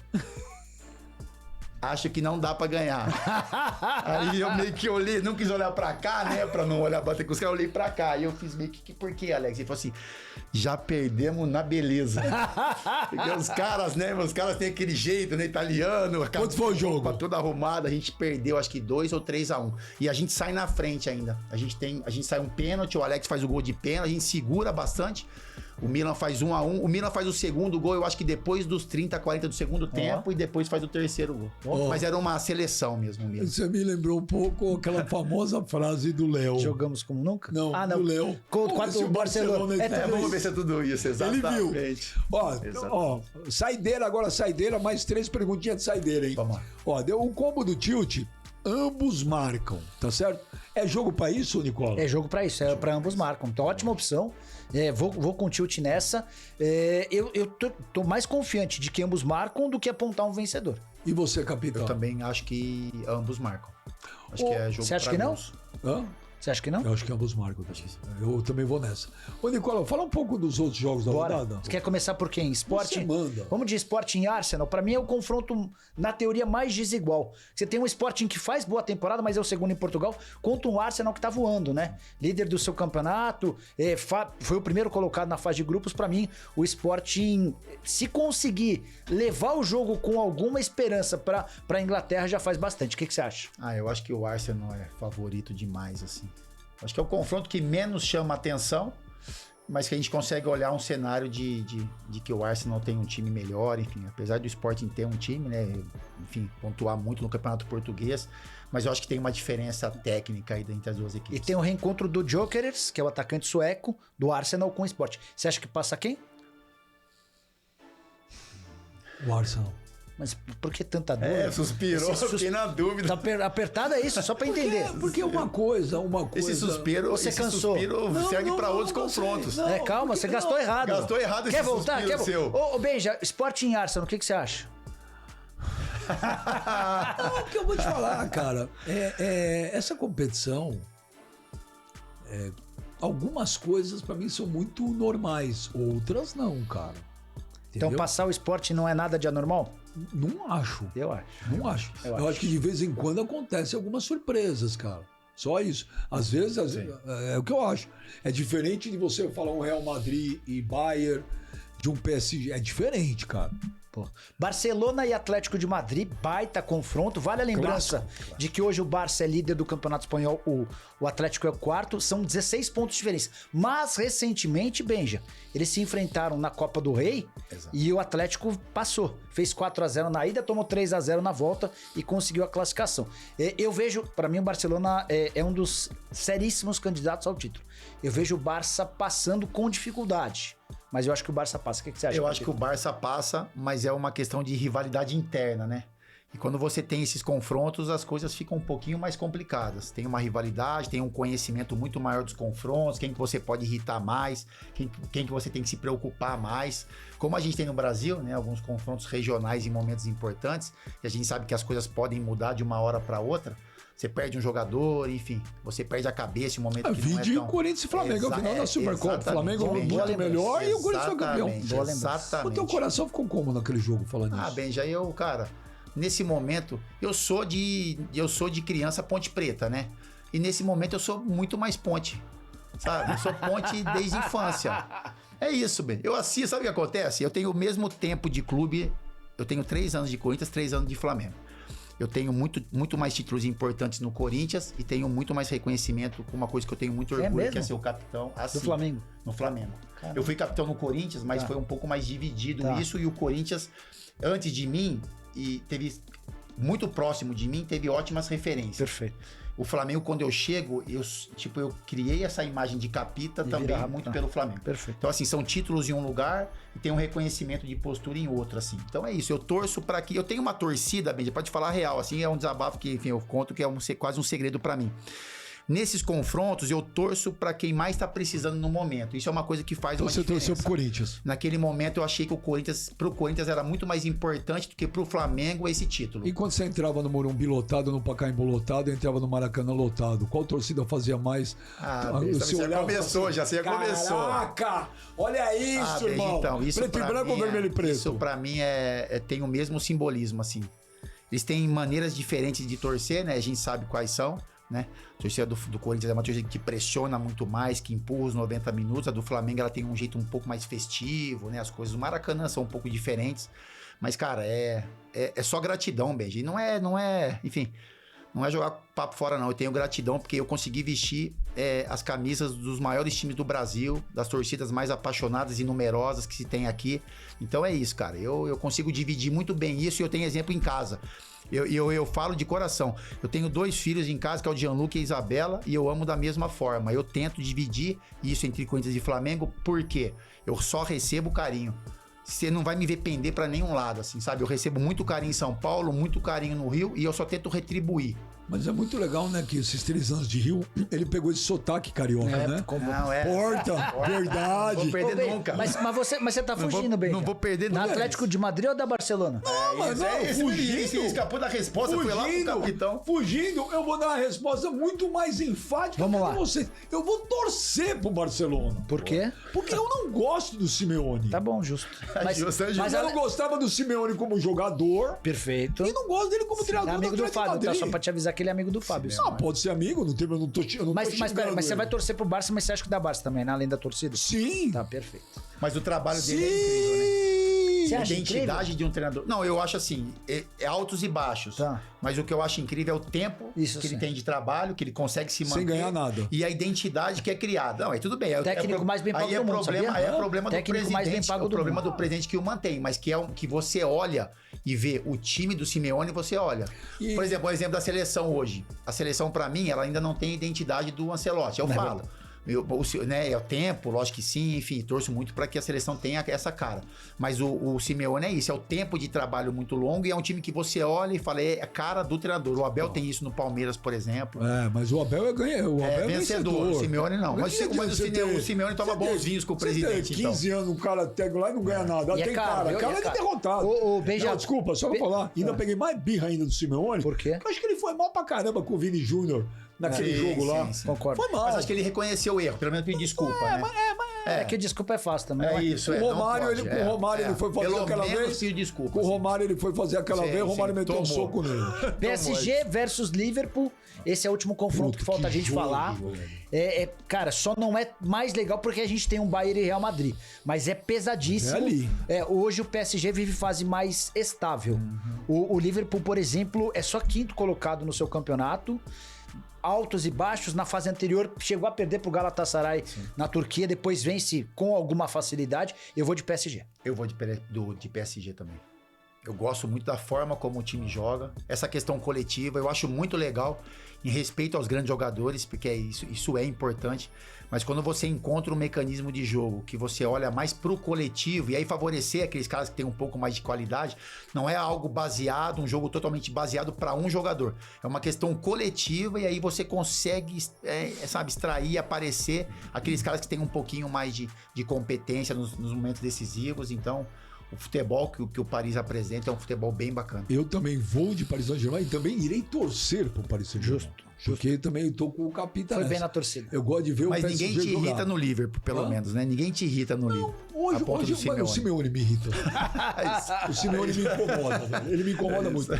acho que não dá pra ganhar. Aí eu meio que olhei, não quis olhar pra cá, né? Pra não olhar, bater com os caras, eu olhei pra cá. E eu fiz meio que por quê, Alex? Ele falou assim, já perdemos na beleza. Porque os caras, né? Os caras têm aquele jeito, né? Italiano. Quanto foi o jogo? Toda arrumada, a gente perdeu acho que 2 ou 3-1. E a gente sai na frente ainda. A gente sai um pênalti, o Alex faz o gol de pênalti, a gente segura bastante. O Milan faz 1-1. O Milan faz o segundo gol, eu acho que depois dos 30, 40 do segundo tempo, e depois faz o terceiro gol. Mas era uma seleção mesmo. Você me lembrou um pouco aquela famosa frase do Léo. Jogamos como nunca? Não, do Léo. Contra o Barcelona. Vamos ver se é tudo isso, exatamente. Ele viu. Ó, saideira, mais 3 perguntinhas de saideira, hein? Vamos lá. Ó, deu um combo do tilt, ambos marcam, tá certo? É jogo pra isso, Nicola? É jogo pra isso, pra ambos marcam. Então, ótima opção. Vou com o tilt nessa. Eu tô mais confiante de que ambos marcam do que apontar um vencedor. E você, capitão? Eu também acho que ambos marcam. Acho que é jogo. Você acha que não? Hã? Você acha que não? Eu acho que ambos marcam. Eu também vou nessa. Ô, Nicola, fala um pouco dos outros jogos da rodada. Você quer começar por quem? Sporting? Você manda. Vamos de Sporting e Arsenal. Pra mim é o confronto, na teoria, mais desigual. Você tem um Sporting que faz boa temporada, mas é o segundo em Portugal, contra um Arsenal que tá voando, né? Líder do seu campeonato, foi o primeiro colocado na fase de grupos. Pra mim, o Sporting, se conseguir levar o jogo com alguma esperança pra Inglaterra, já faz bastante. O que você acha? Eu acho que o Arsenal é favorito demais, assim. Acho que é o confronto que menos chama atenção, mas que a gente consegue olhar um cenário de que o Arsenal tem um time melhor, enfim, apesar do Sporting ter um time, né, enfim, pontuar muito no Campeonato Português, mas eu acho que tem uma diferença técnica aí entre as duas equipes. E tem o reencontro do Gyökeres, que é o atacante sueco, do Arsenal com o Sporting. Você acha que passa quem? O Arsenal. Mas por que tanta dúvida? Suspirou, fiquei na dúvida. Tá apertado é isso, só pra entender. Porque uma coisa... Esse suspiro, Você cansou. Serve pra outros confrontos. Calma, você gastou errado. Gastou errado esse Quer voltar? suspiro seu. Ô, Benja, Sporting e Arsenal, o que você acha? O que eu vou te falar, cara, essa competição, algumas coisas pra mim são muito normais, outras não, cara. Entendeu? Então passar o Sporting não é nada de anormal? Não acho. Eu acho. Não acho. Eu acho que de vez em quando acontece algumas surpresas, cara. Só isso. Às vezes, é o que eu acho. É diferente de você falar um Real Madrid e Bayern, de um PSG. É diferente, cara. Pô. Barcelona e Atlético de Madrid, baita confronto. Vale a lembrança de que hoje o Barça é líder do Campeonato Espanhol, o Atlético é o quarto, são 16 pontos de diferença. Mas recentemente, Benja, eles se enfrentaram na Copa do Rei. Exato. E o Atlético passou. Fez 4-0 na ida, tomou 3-0 na volta e conseguiu a classificação. Eu vejo, para mim, o Barcelona é um dos seríssimos candidatos ao título. Eu vejo o Barça passando com dificuldade. Mas eu acho que o Barça passa. O que você acha? Eu acho que o Barça passa, mas é uma questão de rivalidade interna, né? E quando você tem esses confrontos, as coisas ficam um pouquinho mais complicadas. Tem uma rivalidade, tem um conhecimento muito maior dos confrontos, quem que você pode irritar mais, quem que você tem que se preocupar mais. Como a gente tem no Brasil, né? Alguns confrontos regionais em momentos importantes, e a gente sabe que as coisas podem mudar de uma hora para outra. Você perde um jogador, enfim, você perde a cabeça em um momento que não é tão... o Corinthians e Flamengo, ao final da Supercopa. O Flamengo muito melhor e o Corinthians foi campeão. Exatamente. O teu coração ficou como naquele jogo, falando isso? Benja, cara, nesse momento, eu sou de criança Ponte Preta, né? E nesse momento eu sou muito mais Ponte, sabe? Eu sou Ponte desde a infância. É isso, Ben. Eu assisto, sabe o que acontece? Eu tenho o mesmo tempo de clube, eu tenho 3 anos de Corinthians, 3 anos de Flamengo. Eu tenho muito mais títulos importantes no Corinthians e tenho muito mais reconhecimento com uma coisa que eu tenho muito orgulho, que é ser o capitão assim, do Flamengo. No Flamengo. Caramba. Eu fui capitão no Corinthians, mas foi um pouco mais dividido isso. E o Corinthians, antes de mim, muito próximo de mim, teve ótimas referências. Perfeito. O Flamengo, quando eu chego, eu criei essa imagem de capita também muito pelo Flamengo. Perfeito. Então, assim, são títulos em um lugar e tem um reconhecimento de postura em outro, assim. Então é isso, eu torço para que... Eu tenho uma torcida, Benja, pode falar real, assim, é um desabafo que, enfim, eu conto que é quase um segredo para mim. Nesses confrontos, eu torço para quem mais está precisando no momento. Isso é uma coisa que faz uma diferença. Você torceu pro Corinthians? Naquele momento, eu achei que pro Corinthians era muito mais importante do que pro Flamengo esse título. E quando você entrava no Morumbi lotado, no Pacaembu lotado, entrava no Maracanã lotado, qual torcida fazia mais? Você começou, já você começou. Caraca! Olha isso, irmão! Então, isso preto e branco ou vermelho e preto? Isso pra mim tem o mesmo simbolismo, assim. Eles têm maneiras diferentes de torcer, né? A gente sabe quais são. Né? A torcida do Corinthians é uma torcida que pressiona muito mais, que empurra os 90 minutos. A do Flamengo ela tem um jeito um pouco mais festivo, né? As coisas do Maracanã são um pouco diferentes. Mas, cara, é só gratidão, Benji. E não é, enfim, não é jogar papo fora, não. Eu tenho gratidão porque eu consegui vestir as camisas dos maiores times do Brasil, das torcidas mais apaixonadas e numerosas que se tem aqui. Então é isso, cara. Eu consigo dividir muito bem isso e eu tenho exemplo em casa. Eu falo de coração. Eu tenho 2 filhos em casa, que é o Gianluca e a Isabela, e eu amo da mesma forma. Eu tento dividir isso entre Corinthians e Flamengo, porque eu só recebo carinho. Você não vai me ver pender pra nenhum lado, assim, sabe? Eu recebo muito carinho em São Paulo, muito carinho no Rio, e eu só tento retribuir. Mas é muito legal, né, que esses 3 anos de Rio, ele pegou esse sotaque carioca, né? Porta, verdade. Não vou perder nunca. Mas você tá fugindo, bem. Não vou perder nunca. Do Atlético de Madrid ou da Barcelona? Não, mas fugindo. Você escapou da resposta, foi lá pro capitão. Fugindo, eu vou dar uma resposta muito mais enfática. Vamos lá. Você. Eu vou torcer pro Barcelona. Por quê? Porque eu não gosto do Simeone. Tá bom, justo. Mas eu não gostava do Simeone como jogador. Perfeito. E não gosto dele como treinador. É amigo do Fábio, tá? Só pra te avisar que ele é amigo do Fábio. Pode ser amigo, não tem, eu não tô Mas você vai torcer pro Barça, mas você acha que dá Barça também, né? Além da torcida? Sim. Tá, perfeito. Mas o trabalho dele é incrível, né? Você A acha identidade incrível? de um treinador. Não, eu acho assim, é altos e baixos. Tá. Mas o que eu acho incrível é o tempo Isso que sim. ele tem de trabalho, que ele consegue se manter. Sem ganhar nada. E a identidade que é criada. Não, aí tudo bem. Técnico mais bem pago aí do mundo, problema, sabia? Aí é problema do Técnico presidente. mais bem pago o do problema mundo. do presidente que o mantém. Mas que é que você olha e vê o time do Simeone, você olha. E... Por exemplo, o exemplo da seleção hoje. A seleção, pra mim, ela ainda não tem a identidade do Ancelotti. Eu falo. É o tempo, lógico que sim, enfim, torço muito para que a seleção tenha essa cara. Mas o Simeone é isso, é o tempo de trabalho muito longo e é um time que você olha e fala, é a cara do treinador. O Abel tem isso no Palmeiras, por exemplo. Mas o Abel é vencedor. O Simeone não. Mas o Simeone toma bons vinhos com o presidente. 15 anos, um cara pega lá e não ganha nada. E Tem cara de derrotado. Benja, desculpa, só pra falar. Ainda peguei mais birra ainda do Simeone. Por quê? Porque eu acho que ele foi mal pra caramba com o Vini Júnior naquele jogo lá. Concordo. Foi mal. Mas acho que ele reconheceu o erro, pelo menos pedir desculpa, né? É que desculpa é fácil também. É né? isso, O Romário, ele foi fazer Pelo aquela menos vez. pediu desculpa. Com o Romário, ele foi fazer aquela Sim, vez, o Romário sim, meteu um tomou. soco nele. PSG versus Liverpool. Esse é o último confronto que falta a gente jogo, falar. velho. Cara, só não é mais legal porque a gente tem um Bayern e Real Madrid. Mas é pesadíssimo. É ali. Hoje o PSG vive fase mais estável. O Liverpool, por exemplo, é só quinto colocado no seu campeonato. Altos e baixos. Na fase anterior, chegou a perder pro Galatasaray na Turquia. Depois vence com alguma facilidade. Eu vou de PSG. Eu vou de PSG também. Eu gosto muito da forma como o time joga. Essa questão coletiva, eu acho muito legal em respeito aos grandes jogadores, porque isso é importante. Mas quando você encontra um mecanismo de jogo que você olha mais pro coletivo e aí favorecer aqueles caras que têm um pouco mais de qualidade, não é algo baseado, um jogo totalmente baseado para um jogador. É uma questão coletiva e aí você consegue, extrair, aparecer aqueles caras que têm um pouquinho mais de competência nos momentos decisivos. Então, o futebol que o Paris apresenta é um futebol bem bacana. Eu também vou de Paris Saint-Germain e também irei torcer pro Paris Saint-Germain. Justo. Porque também eu tô com o Capita Foi nessa. bem na torcida. Eu gosto de ver Mas o PSG ninguém te jogar. irrita no Liverpool, pelo menos, né? Ninguém te irrita no Liverpool. Hoje, A ponto do mas o Simeone me irrita. O Simeone me incomoda, velho. Ele me incomoda muito.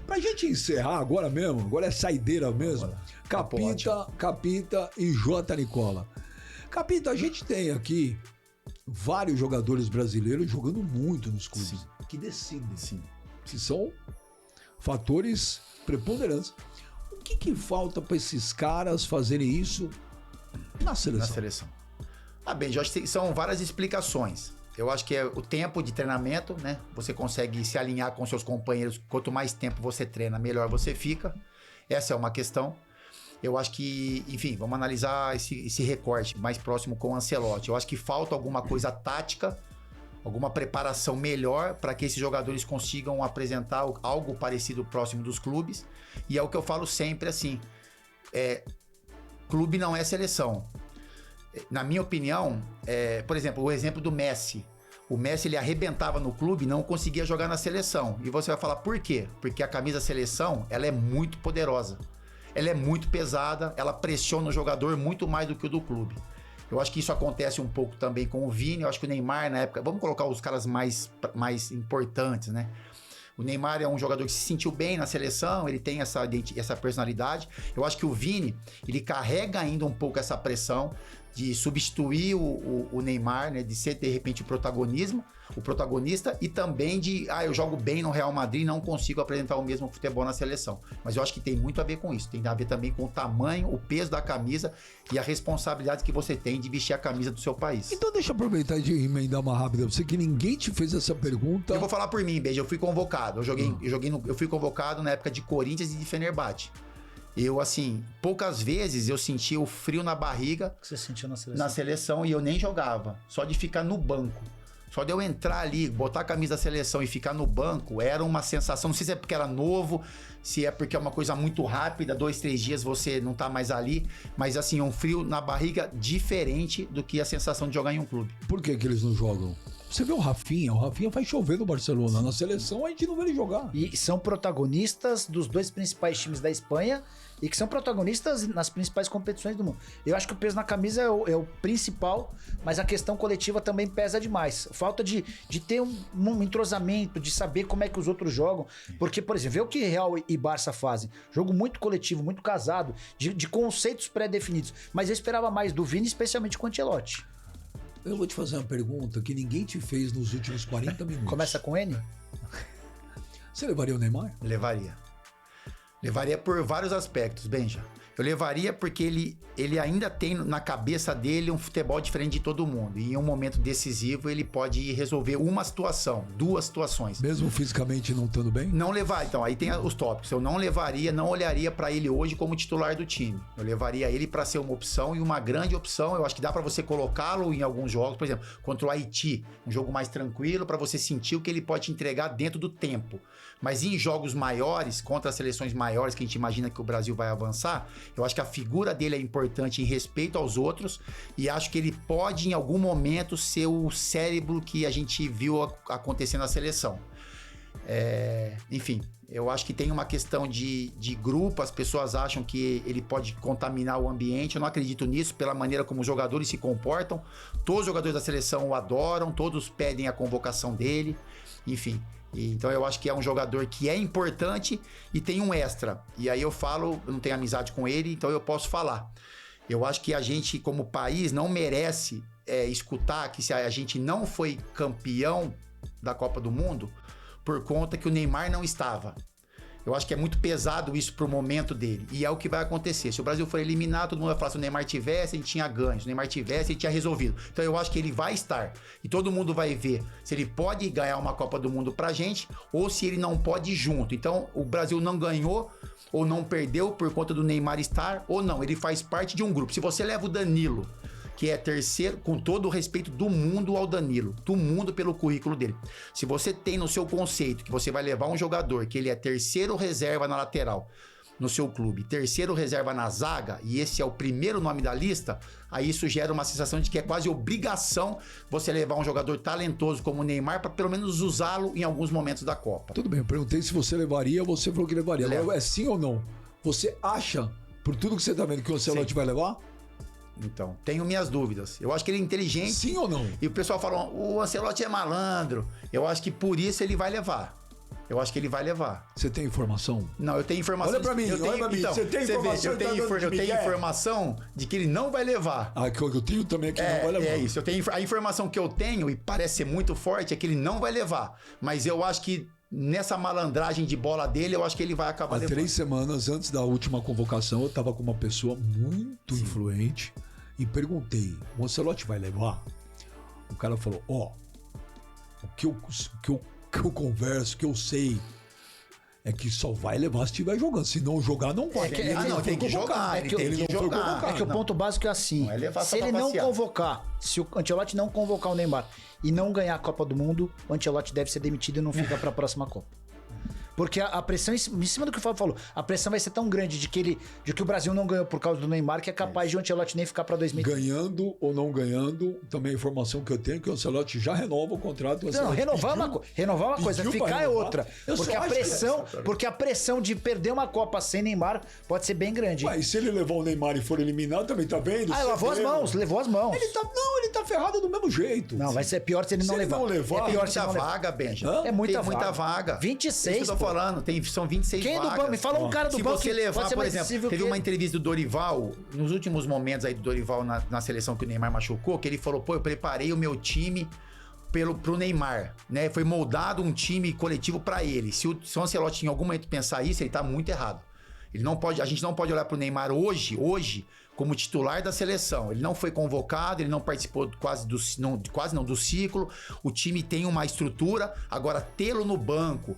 Pra gente encerrar agora mesmo, agora é saideira mesmo. Capita e J. Nicola. Capita, a gente tem aqui vários jogadores brasileiros jogando muito nos clubes. Que decidem. Sim. Que são fatores preponderantes. O que falta para esses caras fazerem isso na seleção? Na seleção. Bem, eu acho que são várias explicações. Eu acho que é o tempo de treinamento, né? Você consegue se alinhar com seus companheiros. Quanto mais tempo você treina, melhor você fica. Essa é uma questão. Eu acho que, enfim, vamos analisar esse recorte mais próximo com o Ancelotti. Eu acho que falta alguma coisa tática, alguma preparação melhor para que esses jogadores consigam apresentar algo parecido próximo dos clubes. E é o que eu falo sempre assim, clube não é seleção. Na minha opinião, por exemplo, o exemplo do Messi. O Messi, ele arrebentava no clube e não conseguia jogar na seleção. E você vai falar, por quê? Porque a camisa seleção, ela é muito poderosa. Ela é muito pesada, ela pressiona o jogador muito mais do que o do clube. Eu acho que isso acontece um pouco também com o Vini, eu acho que o Neymar na época... Vamos colocar os caras mais importantes, né? O Neymar é um jogador que se sentiu bem na seleção, ele tem essa personalidade. Eu acho que o Vini, ele carrega ainda um pouco essa pressão de substituir o Neymar, né? De ser, de repente, o protagonista e também de, eu jogo bem no Real Madrid e não consigo apresentar o mesmo futebol na seleção. Mas eu acho que tem muito a ver com isso. Tem a ver também com o tamanho, o peso da camisa e a responsabilidade que você tem de vestir a camisa do seu país. Então deixa eu aproveitar e emendar uma rápida pra você, que ninguém te fez essa pergunta. Eu vou falar por mim, Beija, eu fui convocado. Eu fui convocado na época de Corinthians e de Fenerbahçe. Eu, assim, poucas vezes eu senti o frio na barriga. O que você sentiu na seleção? Na seleção e eu nem jogava. Só de ficar no banco. Só de eu entrar ali, botar a camisa da seleção e ficar no banco, era uma sensação, não sei se é porque era novo, se é porque é uma coisa muito rápida, 2, 3 dias você não tá mais ali, mas assim, um frio na barriga diferente do que a sensação de jogar em um clube. Por que eles não jogam? Você vê o Rafinha faz chover no Barcelona, na seleção a gente não vê ele jogar. E são protagonistas dos 2 principais times da Espanha e que são protagonistas nas principais competições do mundo. Eu acho que o peso na camisa é o principal, mas a questão coletiva também pesa demais. Falta de ter um entrosamento, de saber como é que os outros jogam. Porque, por exemplo, vê o que Real e Barça fazem. Jogo muito coletivo, muito casado, de conceitos pré-definidos. Mas eu esperava mais do Vini, especialmente com o Ancelotti. Eu vou te fazer uma pergunta que ninguém te fez nos últimos 40 minutos. Começa com N? Você levaria o Neymar? Levaria por vários aspectos, Benja. Eu levaria porque ele ainda tem na cabeça dele um futebol diferente de todo mundo. E em um momento decisivo ele pode resolver uma situação, 2 situações. Mesmo fisicamente não estando bem? Não levar, então, aí tem os tópicos. Eu não olharia para ele hoje como titular do time. Eu levaria ele para ser uma opção e uma grande opção. Eu acho que dá para você colocá-lo em alguns jogos, por exemplo, contra o Haiti, um jogo mais tranquilo, para você sentir o que ele pode te entregar dentro do tempo. Mas em jogos maiores, contra as seleções maiores que a gente imagina que o Brasil vai avançar, eu acho que a figura dele é importante em respeito aos outros e acho que ele pode em algum momento ser o cérebro que a gente viu acontecer na seleção. Enfim, eu acho que tem uma questão de grupo, as pessoas acham que ele pode contaminar o ambiente, eu não acredito nisso, pela maneira como os jogadores se comportam, todos os jogadores da seleção o adoram, todos pedem a convocação dele, enfim. Então eu acho que é um jogador que é importante e tem um extra, e aí eu não tenho amizade com ele, então eu posso falar. Eu acho que a gente, como país, não merece escutar que se a gente não foi campeão da Copa do Mundo por conta que o Neymar não estava. Eu acho que é muito pesado isso pro momento dele. E é o que vai acontecer. Se o Brasil for eliminado, todo mundo vai falar, se o Neymar tivesse, ele tinha ganho. Se o Neymar tivesse, ele tinha resolvido. Então eu acho que ele vai estar. E todo mundo vai ver se ele pode ganhar uma Copa do Mundo pra gente ou se ele não pode ir junto. Então o Brasil não ganhou ou não perdeu por conta do Neymar estar ou não. Ele faz parte de um grupo. Se você leva o Danilo, que é terceiro, com todo o respeito do mundo ao Danilo, do mundo pelo currículo dele. Se você tem no seu conceito que você vai levar um jogador que ele é terceiro reserva na lateral no seu clube, terceiro reserva na zaga, e esse é o primeiro nome da lista, aí isso gera uma sensação de que é quase obrigação você levar um jogador talentoso como o Neymar para pelo menos usá-lo em alguns momentos da Copa. Tudo bem, eu perguntei se você levaria, você falou que levaria. Leva. Agora, é sim ou não? Você acha, por tudo que você tá vendo, que o Ancelotti vai levar? Então, tenho minhas dúvidas. Eu acho que ele é inteligente. Sim ou não? E o pessoal fala, o Ancelotti é malandro. Eu acho que por isso ele vai levar. Eu acho que ele vai levar. Você tem informação? Não, eu tenho informação. Olha pra mim, olha pra mim. Então, Você tem informação? eu tenho informação de que ele não vai levar. Ah, que eu tenho também é que não vai levar. É isso. A informação que eu tenho, e parece ser muito forte, é que ele não vai levar. Mas eu acho que nessa malandragem de bola dele, eu acho que ele vai acabar levando. 3 semanas antes da última convocação, eu tava com uma pessoa muito influente e perguntei, o Ancelotti vai levar? O cara falou, o que eu converso, que eu sei, é que só vai levar se estiver jogando. Se não jogar, não vai. Tem que jogar. É que o ponto básico é assim. Não é levar se só ele pra não passear. convocar, se o Ancelotti não convocar o Neymar e não ganhar a Copa do Mundo, o Ancelotti deve ser demitido e não fica pra próxima Copa. Porque a pressão, em cima do que o Fábio falou, a pressão vai ser tão grande de que o Brasil não ganhou por causa do Neymar, que é capaz de o Ancelotti nem ficar pra 2030. Ganhando ou não ganhando, também a informação que eu tenho é que o Ancelotti já renova o contrato. Não, renovar uma coisa, ficar é outra. Eu Porque a pressão de perder uma Copa sem Neymar pode ser bem grande. Mas se ele levar o Neymar e for eliminado, também tá vendo? Levou as mãos. Ele tá ferrado do mesmo jeito. Não, vai ser pior se ele não levar. É pior Tem muita vaga, Benja. É muita vaga. 26, Isso que eu tô falando, são 26 Quem vagas. do banco? Me fala um cara do banco. Se você levar, por exemplo, teve que... uma entrevista do Dorival, nos últimos momentos aí do Dorival na seleção que o Neymar machucou, que ele falou, eu preparei o meu time pro Neymar, né? Foi moldado um time coletivo pra ele. Se o Ancelotti em algum momento pensar isso, ele tá muito errado. A gente não pode olhar pro Neymar hoje, como titular da seleção. Ele não foi convocado, ele não participou quase não do ciclo. O time tem uma estrutura, agora tê-lo no banco,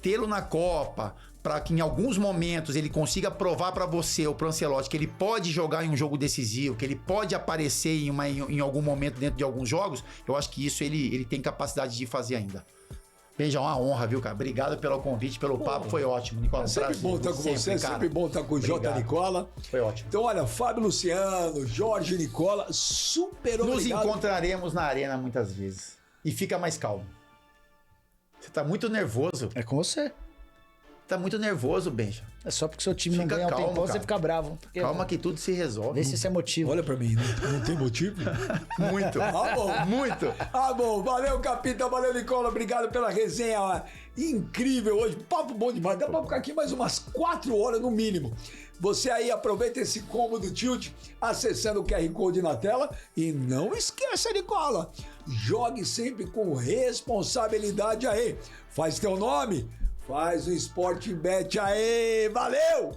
tê-lo na Copa, para que em alguns momentos ele consiga provar para você, ou pro Ancelotti, que ele pode jogar em um jogo decisivo, que ele pode aparecer em algum momento dentro de alguns jogos, eu acho que isso ele tem capacidade de fazer ainda. Beijão, uma honra, viu, cara? Obrigado pelo convite, pelo papo, foi ótimo, Nicola. Sempre bom estar com você, sempre bom estar com o Jota Nicola. Foi ótimo. Então, olha, Fábio Luciano, Jorge Nicola, super obrigado. Nos encontraremos na arena muitas vezes. E fica mais calmo. Você tá muito nervoso. É com você. Tá muito nervoso, Benja. É só porque seu time não ganha calmo, um tempão, você cara. fica bravo. Calma que tudo se resolve. Vê se isso é motivo. Olha pra mim, não tem motivo? Muito. Bom. Muito. Bom. Valeu, Capita. Valeu, Nicola. Obrigado pela resenha incrível hoje. Papo bom demais. Dá pra ficar aqui mais umas 4 horas no mínimo. Você aí aproveita esse combo do Tilt acessando o QR Code na tela e não esqueça, Nicola, jogue sempre com responsabilidade aí. Faz teu nome, faz o Sportingbet aí. Valeu!